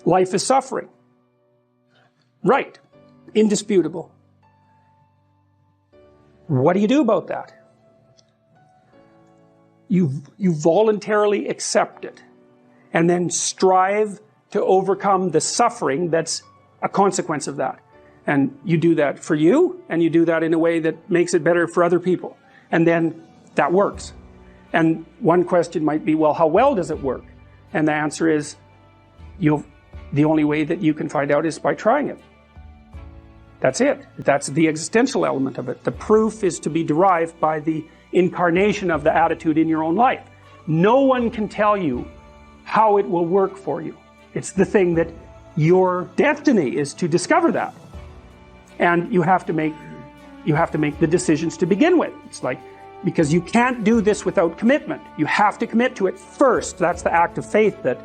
life is suffering. Right. Indisputable. What do you do about that? You voluntarily accept it and then strive to overcome the suffering that's a consequence of that. And you do that for you, and you do that in a way that makes it better for other people. And then that works. And one question might be, well, how well does it work? And the answer is, the only way that you can find out is by trying it. That's it. That's the existential element of it. The proof is to be derived by the incarnation of the attitude in your own life. No one can tell you how it will work for you. It's the thing that your destiny is to discover that. And you have to make the decisions to begin with. It's like, because you can't do this without commitment. You have to commit to it first. That's the act of faith that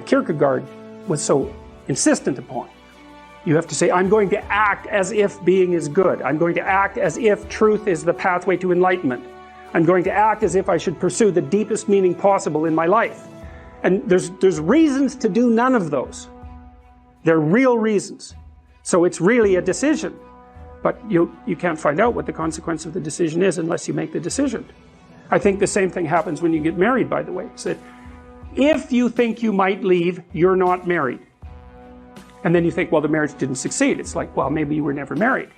Kierkegaard was so insistent upon. You have to say, I'm going to act as if being is good. I'm going to act as if truth is the pathway to enlightenment. I'm going to act as if I should pursue the deepest meaning possible in my life. And there's reasons to do none of those. They're real reasons. So it's really a decision. But you can't find out what the consequence of the decision is unless you make the decision. I think the same thing happens when you get married, by the way. It's that if you think you might leave, you're not married. And then you think, well, the marriage didn't succeed. It's like, well, maybe you were never married.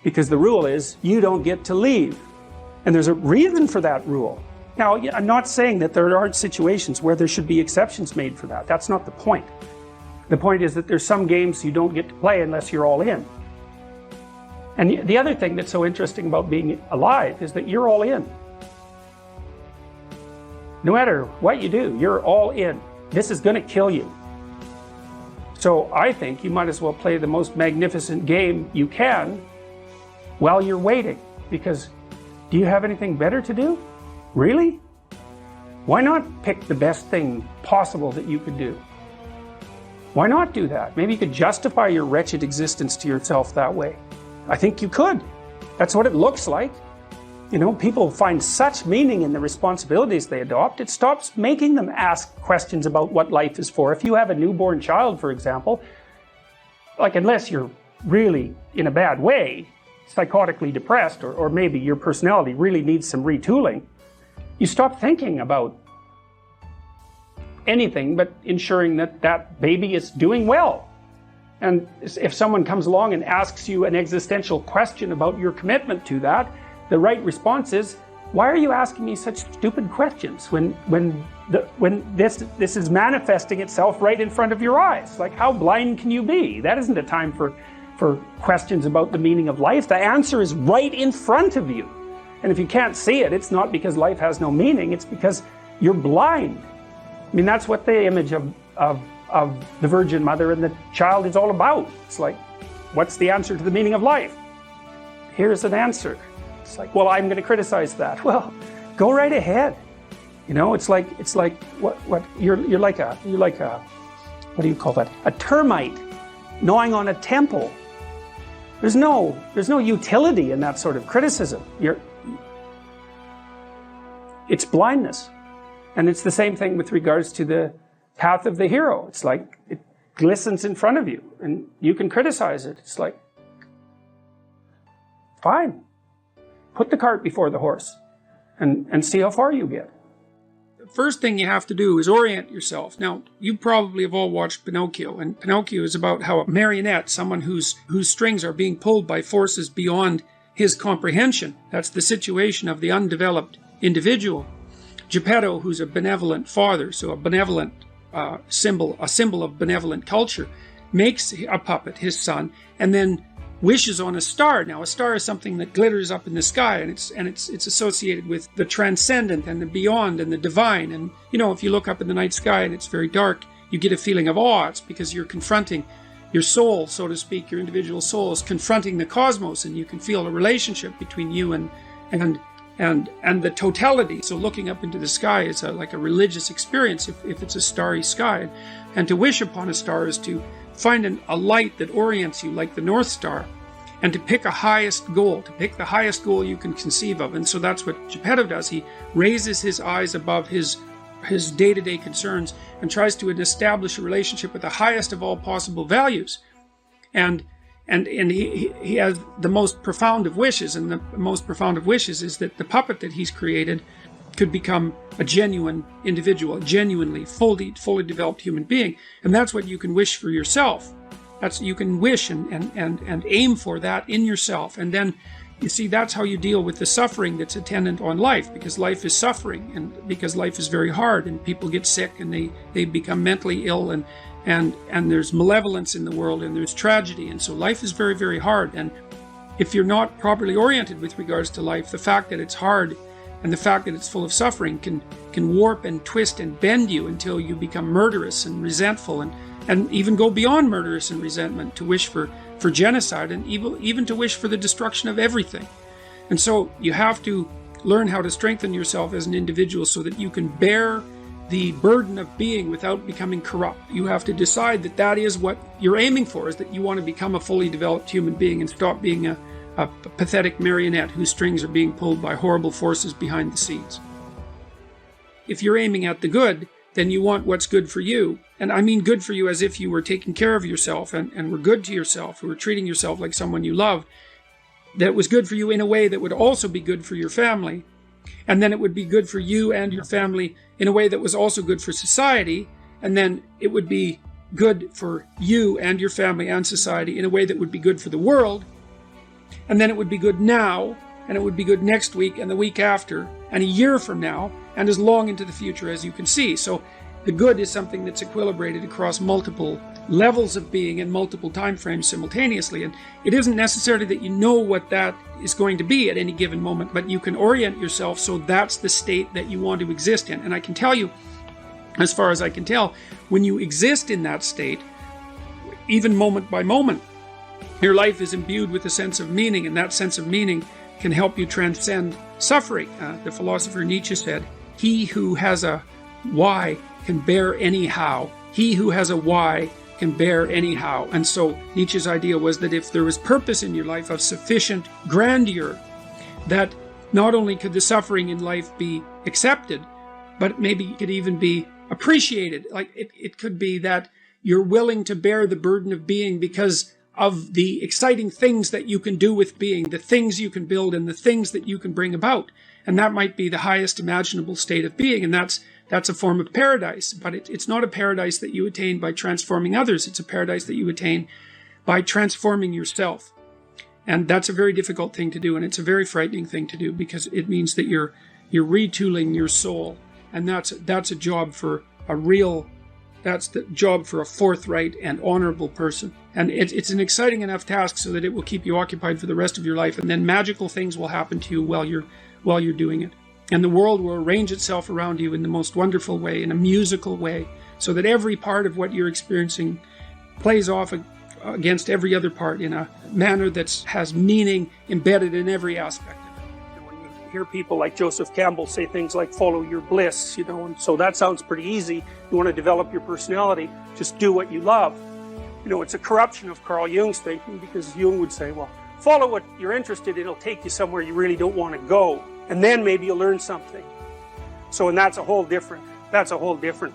Because the rule is, you don't get to leave. And there's a reason for that rule. Now, I'm not saying that there aren't situations where there should be exceptions made for that. That's not the point. The point is that there's some games you don't get to play unless you're all in. And the other thing that's so interesting about being alive is that you're all in. No matter what you do, you're all in. This is going to kill you. So I think you might as well play the most magnificent game you can while you're waiting. Because do you have anything better to do? Really? Why not pick the best thing possible that you could do? Why not do that? Maybe you could justify your wretched existence to yourself that way. I think you could. That's what it looks like. You know, people find such meaning in the responsibilities they adopt, it stops making them ask questions about what life is for. If you have a newborn child, for example, like unless you're really in a bad way, psychotically depressed, or maybe your personality really needs some retooling, you stop thinking about anything but ensuring that that baby is doing well. And if someone comes along and asks you an existential question about your commitment to that, the right response is, why are you asking me such stupid questions when this is manifesting itself right in front of your eyes? Like, how blind can you be? That isn't a time for questions about the meaning of life. The answer is right in front of you. And if you can't see it, it's not because life has no meaning, it's because you're blind. I mean, that's what the image of the Virgin Mother and the child is all about. It's like, what's the answer to the meaning of life? Here's an answer. It's like, well, I'm going to criticize that. Well, go right ahead. You know, it's like what you're like a what do you call that? A termite gnawing on a temple. There's no utility in that sort of criticism. It's blindness. And it's the same thing with regards to the path of the hero. It's like it glistens in front of you and you can criticize it. It's like, fine. Put the cart before the horse and see how far you get. The first thing you have to do is orient yourself. Now, you probably have all watched Pinocchio, and Pinocchio is about how a marionette, someone whose strings are being pulled by forces beyond his comprehension. That's the situation of the undeveloped individual. Geppetto, who's a benevolent father, so a benevolent symbol of benevolent culture, makes a puppet, his son, and then wishes on a star. Now, a star is something that glitters up in the sky, and it's associated with the transcendent and the beyond and the divine. And you know, if you look up in the night sky and it's very dark, you get a feeling of awe. It's because you're confronting your soul, so to speak. Your individual soul is confronting the cosmos, and you can feel a relationship between you and the totality. So looking up into the sky is like a religious experience if it's a starry sky. And to wish upon a star is to find a light that orients you like the North Star, and to pick the highest goal you can conceive of. And so that's what Geppetto does. He raises his eyes above his his day-to-day concerns and tries to establish a relationship with the highest of all possible values. And he has the most profound of wishes, and the most profound of wishes is that the puppet that he's created could become a genuine individual, a genuinely fully developed human being. And that's what you can wish for yourself. You can wish and aim for that in yourself. And then, you see, that's how you deal with the suffering that's attendant on life, because life is suffering, and because life is very hard, and people get sick, and they become mentally ill, and there's malevolence in the world, and there's tragedy, and so life is very, very hard. And if you're not properly oriented with regards to life, the fact that it's hard and the fact that it's full of suffering can warp and twist and bend you until you become murderous and resentful, and even go beyond murderous and resentment to wish for genocide, and even to wish for the destruction of everything. And so you have to learn how to strengthen yourself as an individual so that you can bear the burden of being without becoming corrupt. You have to decide that that is what you're aiming for, is that you want to become a fully developed human being and stop being a pathetic marionette whose strings are being pulled by horrible forces behind the scenes. If you're aiming at the good, then you want what's good for you. And I mean good for you as if you were taking care of yourself and were good to yourself, who were treating yourself like someone you love, that was good for you in a way that would also be good for your family. And then it would be good for you and your family in a way that was also good for society. And then it would be good for you and your family and society in a way that would be good for the world. And then it would be good now, and it would be good next week and the week after, and a year from now, and as long into the future as you can see. So the good is something that's equilibrated across multiple levels of being and multiple time frames simultaneously. And it isn't necessarily that you know what that is going to be at any given moment, but you can orient yourself so that's the state that you want to exist in. And I can tell you, as far as I can tell, when you exist in that state, even moment by moment, your life is imbued with a sense of meaning, and that sense of meaning can help you transcend suffering. The philosopher Nietzsche said, "He who has a why can bear anyhow. He who has a why can bear anyhow." And so Nietzsche's idea was that if there was purpose in your life of sufficient grandeur, that not only could the suffering in life be accepted, but maybe it could even be appreciated. Like it could be that you're willing to bear the burden of being because of the exciting things that you can do with being, the things you can build, and the things that you can bring about. And that might be the highest imaginable state of being, and that's a form of paradise. But it's not a paradise that you attain by transforming others. It's a paradise that you attain by transforming yourself. And that's a very difficult thing to do, and it's a very frightening thing to do, because it means that you're retooling your soul, and that's a job for that's the job for a forthright and honorable person. And it's an exciting enough task so that it will keep you occupied for the rest of your life, and then magical things will happen to you while you're doing it. And the world will arrange itself around you in the most wonderful way, in a musical way, so that every part of what you're experiencing plays off against every other part in a manner that has meaning embedded in every aspect of it. And when you hear people like Joseph Campbell say things like follow your bliss, and so that sounds pretty easy. You want to develop your personality, just do what you love. It's a corruption of Carl Jung's thinking, because Jung would say, well, follow what you're interested in, it'll take you somewhere you really don't want to go, and then maybe you'll learn something. So, and that's a whole different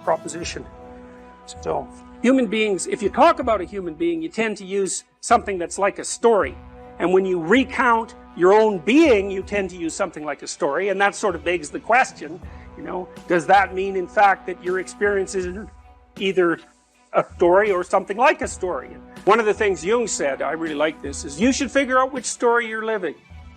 proposition. So, human beings, if you talk about a human being, you tend to use something that's like a story. And when you recount your own being, you tend to use something like a story, and that sort of begs the question, does that mean, in fact, that your experience is either a story or something like a story? One of the things Jung said, I really like this, is you should figure out which story you're living,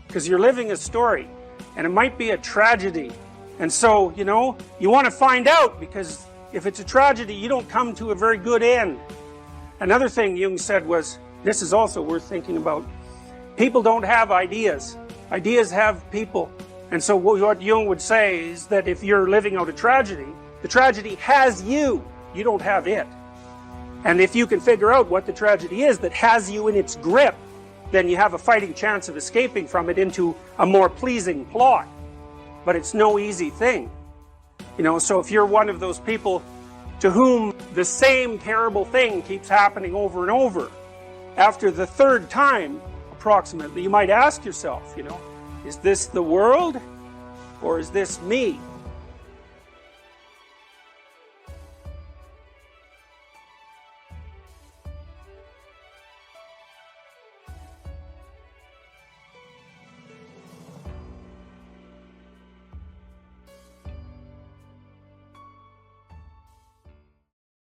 because you're living a story, and it might be a tragedy. And so, you want to find out, because if it's a tragedy, you don't come to a very good end. Another thing Jung said was, this is also worth thinking about, people don't have ideas. Ideas have people. And so what Jung would say is that if you're living out a tragedy, the tragedy has you. You don't have it. And if you can figure out what the tragedy is that has you in its grip, then you have a fighting chance of escaping from it into a more pleasing plot. But it's no easy thing. So if you're one of those people to whom the same terrible thing keeps happening over and over, after the third time, approximately, you might ask yourself, is this the world or is this me?